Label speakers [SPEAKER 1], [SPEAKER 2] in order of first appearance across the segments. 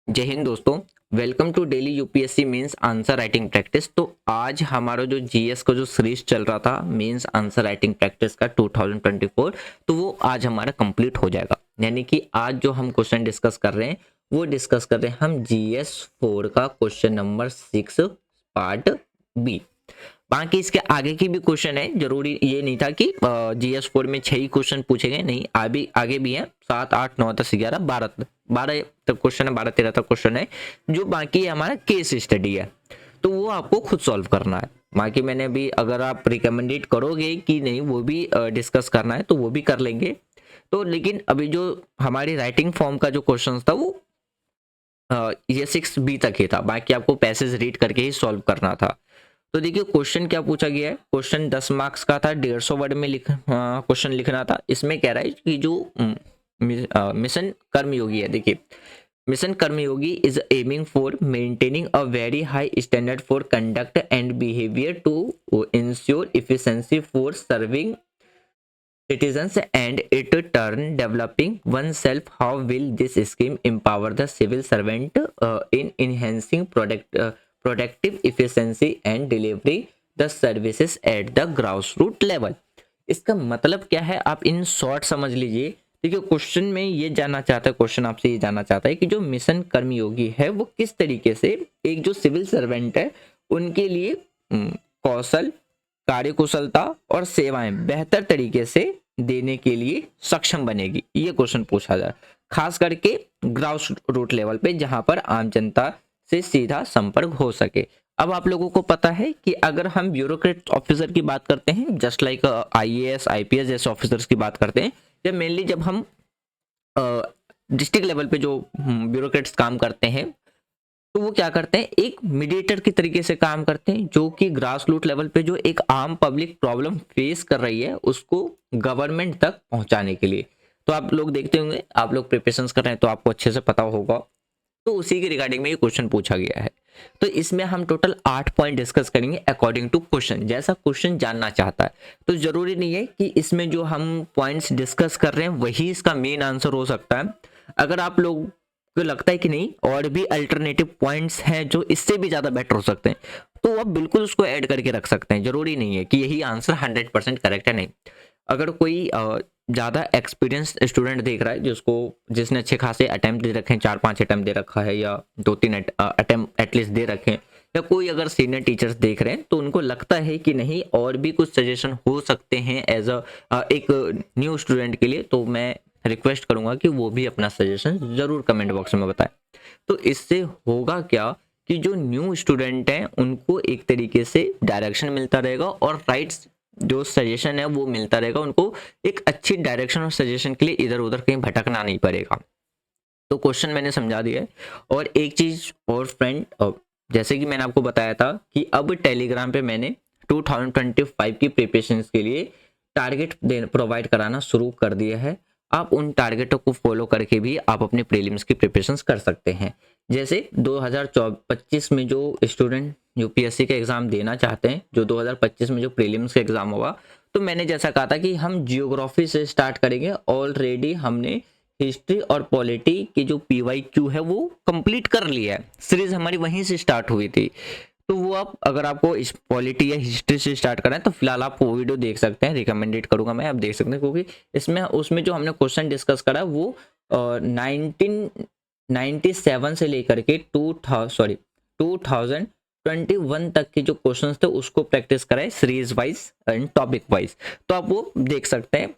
[SPEAKER 1] जय हिंद दोस्तों। Welcome to daily UPSC mains answer writing practice. तो आज हमारा जो जीएस का जो सीरीज चल रहा था मेंस आंसर राइटिंग प्रैक्टिस का 2024, तो वो आज हमारा कंप्लीट हो जाएगा। यानी कि आज जो हम क्वेश्चन डिस्कस कर रहे हैं वो डिस्कस कर रहे हैं हम जीएस 4 का क्वेश्चन नंबर 6 पार्ट बी। बाकी इसके आगे की भी क्वेश्चन है, जरूरी ये नहीं था कि जीएस 4 में 6 ही क्वेश्चन पूछे गए, नहीं अभी आगे भी हैं 7 8 9 10 11 12 12 तक क्वेश्चन है, 12 13 तक क्वेश्चन है। जो बाकी है हमारा केस स्टडी है, तो वो आपको खुद सॉल्व करना है। बाकी मैंने भी अगर आप रिकमेंडेड करोगे कि नहीं वो भी डिस्कस करना है तो वो भी कर लेंगे। तो लेकिन अभी जो हमारी राइटिंग फॉर्म का जो क्वेश्चन था वो ये 6 बी तक ही था, बाकी आपको पैसेज रीड करके ही सॉल्व करना था। तो देखिए क्वेश्चन क्या पूछा गया है। क्वेश्चन 10 मार्क्स का था, 150 वर्ड में क्वेश्चन लिखना था। इसमें कह रहा है कि जो मिशन कर्मयोगी है, देखिए mission Karmayogi is aiming for maintaining a very high standard for conduct and behaviour to ensure efficiency for serving citizens and it turn developing oneself. How will this scheme empower the civil servant in enhancing productive efficiency and delivery the services at the grassroots level? इसका मतलब क्या है आप in short समझ लीजिए। देखिए question में ये जानना चाहता है, क्वेश्चन आपसे ये जानना चाहता है कि जो मिशन कर्मयोगी है वो किस तरीके से एक जो सिविल सर्वेंट है उनके लिए कौशल, कार्यकुशलता और सेवाएं बेहतर तरीके से देने के लिए सक्षम बनेगी। ये क्वेश्चन पूछा जाए खास करके ग्राउंड रूट लेवल पे जहां पर आम जनता से सीधा संपर्क हो सके। अब आप लोगों को पता है कि अगर हम ब्यूरोक्रेट ऑफिसर की बात करते हैं, जस्ट लाइक आईएएस आईपीएस जैसे ऑफिसर्स की बात करते हैं, जब मेनली जब हम डिस्ट्रिक्ट लेवल पे जो ब्यूरोक्रेट्स काम करते हैं तो वो क्या करते हैं, एक मीडिएटर की तरीके से काम करते हैं जो कि ग्रास रूट लेवल पे जो एक आम पब्लिक प्रॉब्लम फेस कर रही है उसको गवर्नमेंट तक पहुंचाने के लिए। तो आप लोग देखते होंगे, आप लोग प्रिपरेशंस कर रहे हैं तो आपको अच्छे से पता होगा। तो उसी के रिगार्डिंग में ये क्वेश्चन पूछा गया है। तो इसमें हम टोटल 8 पॉइंट डिस्कस करेंगे अकॉर्डिंग टू क्वेश्चन, जैसा क्वेश्चन जानना चाहता है। तो जरूरी नहीं है कि इसमें जो हम पॉइंट्स डिस्कस कर रहे हैं वही इसका मेन आंसर हो सकता है। अगर आप लोग को लगता है कि नहीं और भी अल्टरनेटिव पॉइंट्स हैं जो इससे भी ज़्यादा बेटर हो सकते हैं, तो आप बिल्कुल उसको ऐड करके रख सकते हैं। जरूरी नहीं है कि यही आंसर 100% करेक्ट है, नहीं। अगर कोई ज़्यादा एक्सपीरियंस स्टूडेंट देख रहा है जिसने अच्छे खासे अटेम्प्ट दे रखे हैं, 4-5 अटेम्प्ट दे रखा है या 2-3 अटेम्प्ट एटलीस्ट दे रखे हैं, या कोई अगर सीनियर टीचर्स देख रहे हैं तो उनको लगता है कि नहीं और भी कुछ सजेशन हो सकते हैं एज एक न्यू स्टूडेंट के लिए, तो मैं रिक्वेस्ट करूंगा कि वो भी अपना सजेशन जरूर कमेंट बॉक्स में बताएं। तो इससे होगा क्या कि जो न्यू स्टूडेंट हैं उनको एक तरीके से डायरेक्शन मिलता रहेगा और राइट्स जो सजेशन है वो मिलता रहेगा, उनको एक अच्छी डायरेक्शन और सजेशन के लिए इधर उधर कहीं भटकना नहीं पड़ेगा। तो क्वेश्चन मैंने समझा दिया है। और एक चीज और फ्रेंड, जैसे कि मैंने आपको बताया था कि अब टेलीग्राम पे मैंने 2025 की प्रिपरेशन के लिए टारगेट प्रोवाइड कराना शुरू कर दिया है। आप उन टारगेटों को फॉलो करके भी आप अपने प्रीलिम्स की प्रिपरेशन कर सकते हैं। जैसे 2025 में जो स्टूडेंट यूपीएससी का एग्जाम देना चाहते हैं, जो 2025 में जो प्रीलिम्स का एग्जाम होगा, तो मैंने जैसा कहा था कि हम जियोग्राफी से स्टार्ट करेंगे। ऑलरेडी हमने हिस्ट्री और पॉलिटी की जो पीवाईक्यू है वो कंप्लीट कर लिया है, सीरीज हमारी वहीं से स्टार्ट हुई थी। तो वो आप अगर आपको इस पॉलिटी या हिस्ट्री से स्टार्ट करना है तो फिलहाल आप वो वीडियो देख सकते हैं, रिकमेंडेड करूंगा मैं, आप देख सकते हैं, क्योंकि इसमें उसमें जो हमने क्वेश्चन डिस्कस करा वो 1997 से लेकर के 2021 तक के जो क्वेश्चंस थे उसको प्रैक्टिस कराए series wise and topic wise, तो आप वो देख सकते हैं।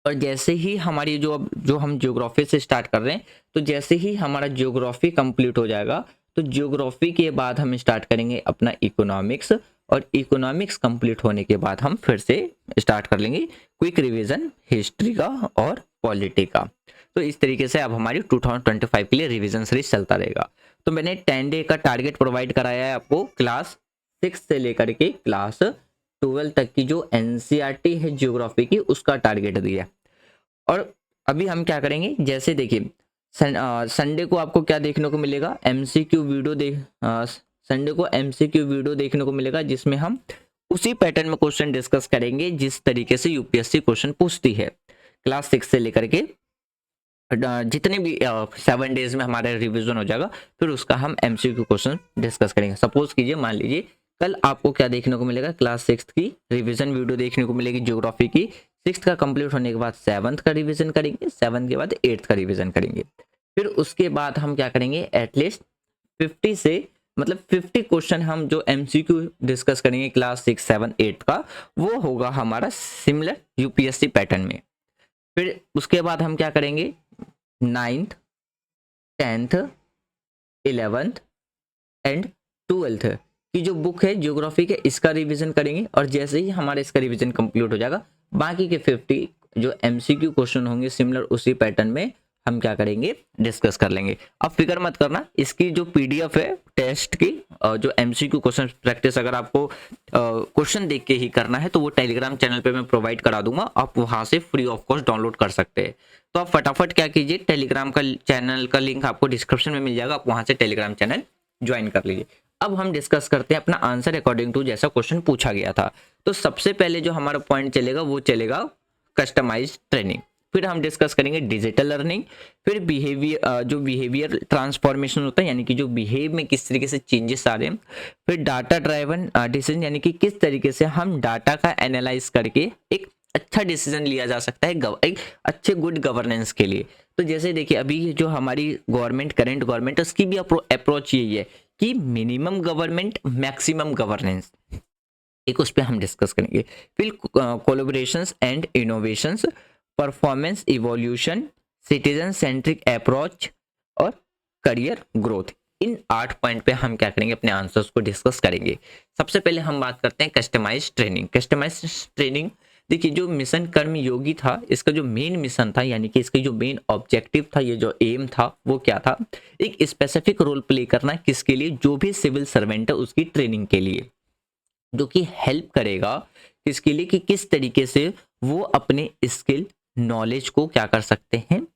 [SPEAKER 1] और जैसे ही हमारी जो हम ज्योग्राफी से स्टार्ट कर रहे हैं, तो जैसे ही हमारा ज्योग्राफी कंप्लीट हो जाएगा तो ज्योग्राफी के बाद हम स्टार्ट करेंगे अपना इकोनॉमिक्स, और इकोनॉमिक्स कंप्लीट होने के बाद हम फिर से स्टार्ट कर लेंगे क्विक रिवीजन हिस्ट्री का और पॉलिटी का। तो इस तरीके से अब हमारी 2025 के लिए रिवीजन सीरीज चलता रहेगा। तो मैंने 10 डे का टारगेट प्रोवाइड कराया है आपको, क्लास 6 से लेकर के क्लास 12 तक की जो एनसीईआरटी है ज्योग्राफी की उसका टारगेट दिया है। और अभी हम क्या करेंगे, जैसे देखिए संडे को आपको क्या देखने को मिलेगा, एमसीक्यू वीडियो संडे को एमसीक्यू वीडियो देखने को मिलेगा जिसमें हम उसी पैटर्न में क्वेश्चन डिस्कस करेंगे जिस तरीके से यूपीएससी क्वेश्चन पूछती है क्लास 6 से लेकर के जितने भी 7 डेज में हमारा रिवीजन हो जाएगा, फिर उसका हम एमसीक्यू क्वेश्चन डिस्कस करेंगे। सपोज कीजिए, मान लीजिए कल आपको क्या देखने को मिलेगा, क्लास 6 की रिवीजन वीडियो देखने को मिलेगी ज्योग्राफी की। 6 का कंप्लीट होने के बाद 7th का रिवीजन करेंगे, 7th के बाद 8th का रिवीजन करेंगे। फिर उसके बाद हम क्या करेंगे, एटलीस्ट 50 से मतलब 50 क्वेश्चन हम जो एमसीक्यू डिस्कस करेंगे क्लास 6, 7, 8 का, वो होगा हमारा सिमिलर यूपीएससी पैटर्न में। फिर उसके बाद हम क्या करेंगे, 9th, 10th, 11th and 12th की जो बुक है ज्योग्राफी के, इसका रिवीजन करेंगे। और जैसे ही हमारा इसका रिवीजन कंप्लीट हो जाएगा, बाकी के 50 जो एमसीक्यू क्वेश्चन होंगे सिमिलर उसी पैटर्न में हम क्या करेंगे, डिस्कस कर लेंगे। अब फिक्र मत करना, इसकी जो पीडीएफ है टेस्ट की, जो एमसीक्यू क्वेश्चन प्रैक्टिस अगर आपको क्वेश्चन देख के ही करना है तो वो टेलीग्राम चैनल पे मैं प्रोवाइड करा दूंगा, आप वहां से फ्री ऑफ कॉस्ट डाउनलोड कर सकते हैं। तो आप फटाफट क्या कीजिए, टेलीग्राम का चैनल का लिंक आपको डिस्क्रिप्शन में मिल जाएगा, आप वहां से टेलीग्राम चैनल ज्वाइन कर लीजिए। अब हम डिस्कस करते हैं अपना आंसर अकॉर्डिंग टू जैसा क्वेश्चन पूछा गया था। तो सबसे पहले जो हमारा पॉइंट चलेगा वो चलेगा कस्टमाइज्ड ट्रेनिंग। फिर हम डिस्कस करेंगे डिजिटल लर्निंग। फिर बिहेवियर, जो बिहेवियर ट्रांसफॉर्मेशन होता है, यानी कि जो बिहेव में किस तरीके से चेंजेस आ रहे हैं। फिर डाटा ड्राइवन डिसीजन, यानी कि किस तरीके से हम डाटा का एनालाइज करके एक अच्छा डिसीजन लिया जा सकता है एक अच्छे गुड गवर्नेंस के लिए। तो जैसे देखिए, अभी जो हमारी गवर्नमेंट, करंट गवर्नमेंट, उसकी भी अप्रोच यही है कि मिनिमम गवर्नमेंट मैक्सिमम गवर्नेंस, एक उस पर हम डिस्कस करेंगे। फिर collaborations and innovations, performance evolution, citizen centric approach और करियर ग्रोथ। इन 8 पॉइंट पे हम क्या करेंगे, अपने आंसर्स को डिस्कस करेंगे। सबसे पहले हम बात करते हैं कस्टमाइज ट्रेनिंग। कस्टमाइज ट्रेनिंग, देखिए जो मिशन कर्म योगी था, इसका जो मेन मिशन था, यानी कि इसका जो मेन ऑब्जेक्टिव था, ये जो एम था वो क्या था, एक स्पेसिफिक रोल प्ले करना किसके लिए, जो भी सिविल सर्वेंट है उसकी ट्रेनिंग के लिए, जो कि हेल्प करेगा किसके लिए, कि किस तरीके से वो अपने स्किल नॉलेज को क्या कर सकते हैं,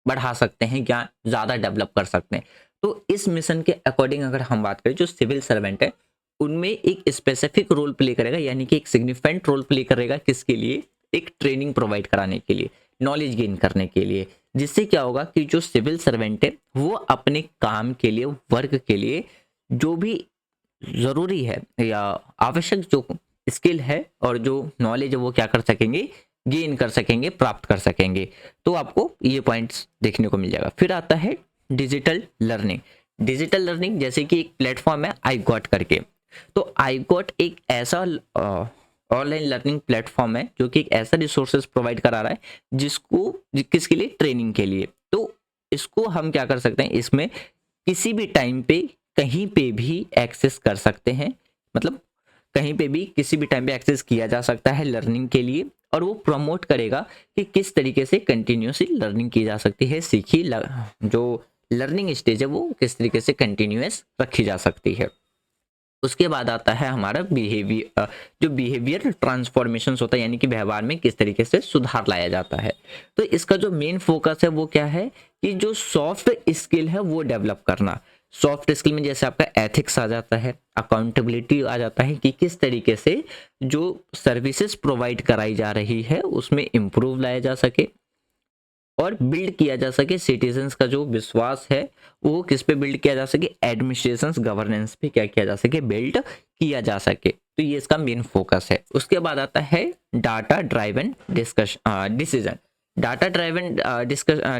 [SPEAKER 1] बढ़ा सकते हैं, क्या ज़्यादा डेवलप कर सकते हैं। तो इस मिशन के अकॉर्डिंग अगर हम बात करें, जो सिविल सर्वेंट है उनमें एक स्पेसिफिक रोल प्ले करेगा, यानी कि एक सिग्निफिकेंट रोल प्ले करेगा किसके लिए, एक ट्रेनिंग प्रोवाइड कराने के लिए, नॉलेज गेन करने के लिए। जिससे क्या होगा कि जो सिविल सर्वेंट है वो अपने काम के लिए, वर्क के लिए जो भी ज़रूरी है या आवश्यक जो स्किल है और जो नॉलेज है वो क्या कर सकेंगे, गेन कर सकेंगे, प्राप्त कर सकेंगे। तो आपको ये पॉइंट्स देखने को मिल जाएगा। फिर आता है डिजिटल लर्निंग। डिजिटल लर्निंग जैसे कि एक प्लेटफॉर्म है आई गॉट करके। तो आई गॉट एक ऐसा ऑनलाइन लर्निंग प्लेटफॉर्म है जो कि एक ऐसा रिसोर्सेज प्रोवाइड करा रहा है जिसको किसके लिए, ट्रेनिंग के लिए। तो इसको हम क्या कर सकते हैं, इसमें किसी भी टाइम पे कहीं पे भी एक्सेस कर सकते हैं, मतलब कहीं पे भी किसी भी टाइम पे एक्सेस किया जा सकता है लर्निंग के लिए। और वो प्रमोट करेगा कि किस तरीके से कंटिन्यूसली लर्निंग की जा सकती है, जो लर्निंग स्टेज है वो किस तरीके से कंटिन्यूअस रखी जा सकती है। उसके बाद आता है हमारा बिहेवियर, जो बिहेवियर ट्रांसफॉर्मेशन होता है, यानी कि व्यवहार में किस तरीके से सुधार लाया जाता है। तो इसका जो मेन फोकस है वो क्या है, कि जो सॉफ्ट स्किल है वो डेवलप करना। सॉफ्ट स्किल में जैसे आपका एथिक्स आ जाता है, अकाउंटेबिलिटी आ जाता है, कि किस तरीके से जो सर्विसेज प्रोवाइड कराई जा रही है उसमें इम्प्रूव लाया जा सके और बिल्ड किया जा सके। सिटीजन्स का जो विश्वास है वो किस पे बिल्ड किया जा सके, एडमिनिस्ट्रेशन गवर्नेंस पे क्या किया जा सके, बिल्ड किया जा सके। तो ये इसका मेन फोकस है। उसके बाद आता है data driven decision. Data driven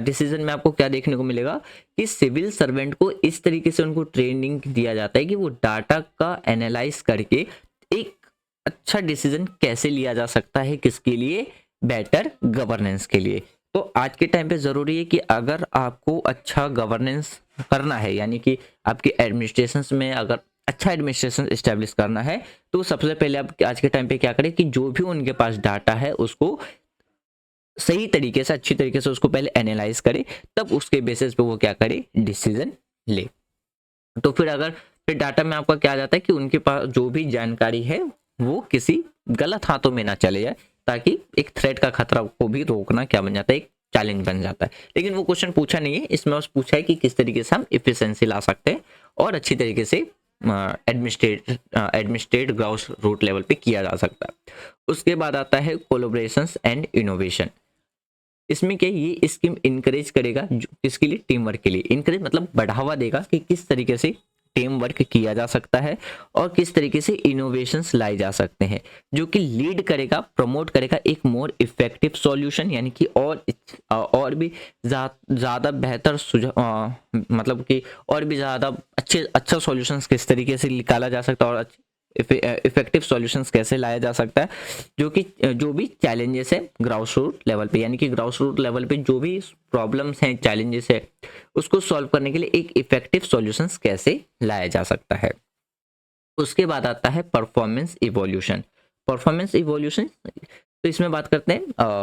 [SPEAKER 1] decision में आपको क्या देखने को मिलेगा, कि सिविल सर्वेंट को इस तरीके से उनको ट्रेनिंग दिया जाता है कि वो डाटा का एनालाइज करके एक अच्छा डिसीजन कैसे लिया जा सकता है, किसके लिए, बेटर गवर्नेंस के लिए। तो आज के टाइम पे ज़रूरी है कि अगर आपको अच्छा गवर्नेंस करना है, यानी कि आपके एडमिनिस्ट्रेशन में अगर अच्छा एडमिनिस्ट्रेशन इस्टेब्लिश करना है, तो सबसे पहले आप आज के टाइम पे क्या करें, कि जो भी उनके पास डाटा है उसको सही तरीके से, अच्छी तरीके से उसको पहले एनालाइज करे, तब उसके बेसिस पे वो क्या करे, डिसीजन ले। तो फिर अगर फिर डाटा में आपका क्या आ जाता है, कि उनके पास जो भी जानकारी है वो किसी गलत हाथों में ना चले जाए, ताकि एक थ्रेट का खतरा को भी रोकना क्या बन जाता है, एक चैलेंज बन जाता है। लेकिन वो क्वेश्चन पूछा नहीं है इसमें, बस पूछा है कि किस तरीके से हम इफिशिएंसी ला सकते हैं और अच्छी तरीके से एडमिनिस्ट्रेट ग्राउंड रूट लेवल पे किया जा सकता है। उसके बाद आता है कोलैबोरेशंस एंड इनोवेशन। इसमें क्या है, ये स्कीम इनकरेज करेगा किसके लिए, टीम वर्क के लिए। इनकरेज मतलब बढ़ावा देगा कि किस तरीके से टीम वर्क किया जा सकता है और किस तरीके से इनोवेशंस लाए जा सकते हैं, जो कि लीड करेगा, प्रमोट करेगा एक मोर इफेक्टिव सॉल्यूशन, यानी कि और भी ज़्यादा बेहतर मतलब कि और भी ज़्यादा अच्छा सॉल्यूशंस किस तरीके से निकाला जा सकता है और इफेक्टिव सॉल्यूशंस कैसे लाया जा सकता है, जो भी चैलेंजेस है ग्राउंड रूट लेवल पे, यानी कि ग्राउंड रूट लेवल पे जो भी प्रॉब्लम्स हैं, चैलेंजेस है, उसको सॉल्व करने के लिए एक इफेक्टिव सॉल्यूशंस कैसे लाया जा सकता है। उसके बाद आता है परफॉर्मेंस इवोल्यूशन। परफॉर्मेंस इवोल्यूशन, तो इसमें बात करते हैं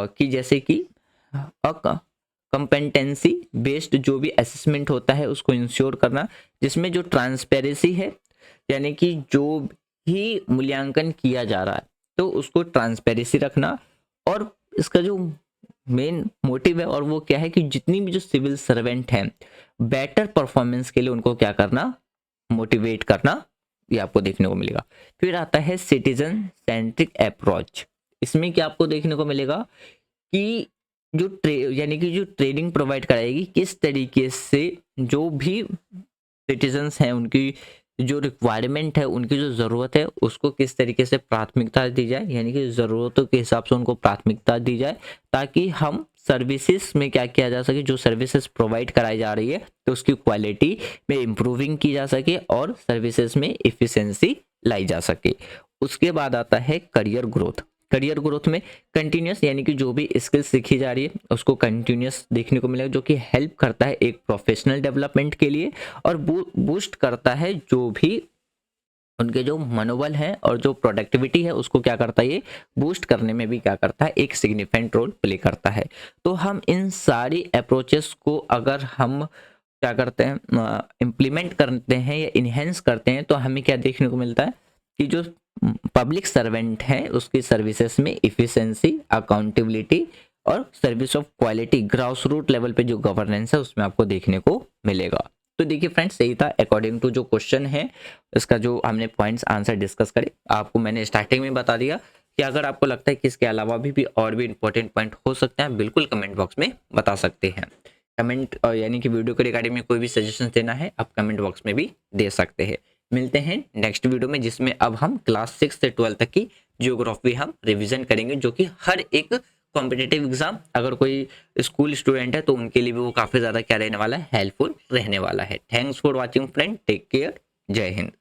[SPEAKER 1] कि जैसे कि कंपेटेंसी बेस्ड जो भी असेसमेंट होता है उसको इंश्योर करना, जिसमें जो ट्रांसपेरेंसी है, यानी कि जो ही मूल्यांकन किया जा रहा है तो उसको ट्रांसपेरेंसी रखना, और इसका जो मेन मोटिव है और वो क्या है कि जितनी भी जो सिविल सर्वेंट हैं बेटर परफॉर्मेंस के लिए उनको क्या करना, मोटिवेट करना, ये आपको देखने को मिलेगा। फिर आता है सिटीजन सेंट्रिक अप्रोच। इसमें क्या आपको देखने को मिलेगा कि यानी कि जो ट्रेनिंग प्रोवाइड कराएगी किस तरीके से जो भी सिटीजन्स हैं उनकी जो रिक्वायरमेंट है, उनकी जो ज़रूरत है उसको किस तरीके से प्राथमिकता दी जाए, यानी कि ज़रूरतों के हिसाब से उनको प्राथमिकता दी जाए, ताकि हम सर्विसेज में क्या किया जा सके, जो सर्विसेज प्रोवाइड कराई जा रही है तो उसकी क्वालिटी में इम्प्रूविंग की जा सके और सर्विसेज में इफ़िशेंसी लाई जा सके। उसके बाद आता है करियर ग्रोथ। करियर ग्रोथ में कंटिन्यूस, यानी कि जो भी स्किल्स सीखी जा रही है उसको कंटिन्यूस देखने को मिलेगा, जो कि हेल्प करता है एक प्रोफेशनल डेवलपमेंट के लिए और बूस्ट करता है जो भी उनके जो मनोबल है और जो प्रोडक्टिविटी है उसको क्या करता है, ये बूस्ट करने में भी क्या करता है, एक सिग्निफिकेंट रोल प्ले करता है। तो हम इन सारी अप्रोचेस को अगर हम क्या करते हैं, इम्प्लीमेंट करते हैं या इन्हेंस करते हैं, तो हमें क्या देखने को मिलता है कि जो पब्लिक सर्वेंट है उसकी सर्विसेज में इफिशिएंसी, अकाउंटेबिलिटी और service of quality, ground root level पे जो गवर्नेंस है उसमें आपको देखने को मिलेगा। तो देखिए फ्रेंड्स, सही था अकॉर्डिंग टू जो क्वेश्चन है, इसका जो हमने पॉइंट्स आंसर डिस्कस करे, आपको मैंने स्टार्टिंग में बता दिया कि अगर आपको लगता है कि इसके अलावा भी और भी इंपॉर्टेंट पॉइंट हो सकते हैं, बिल्कुल कमेंट बॉक्स में बता सकते हैं। कमेंट यानी कि वीडियो के रिगार्डिंग में कोई भी सजेशन देना है आप कमेंट बॉक्स में भी दे सकते हैं। मिलते हैं नेक्स्ट वीडियो में, जिसमें अब हम क्लास 6 से 12 तक की जियोग्राफी हम रिवीजन करेंगे, जो कि हर एक कॉम्पिटिटिव एग्जाम अगर कोई स्कूल स्टूडेंट है तो उनके लिए भी वो काफ़ी ज़्यादा क्या रहने वाला है, हेल्पफुल रहने वाला है। Thanks for watching friend, take care, Jai Hind.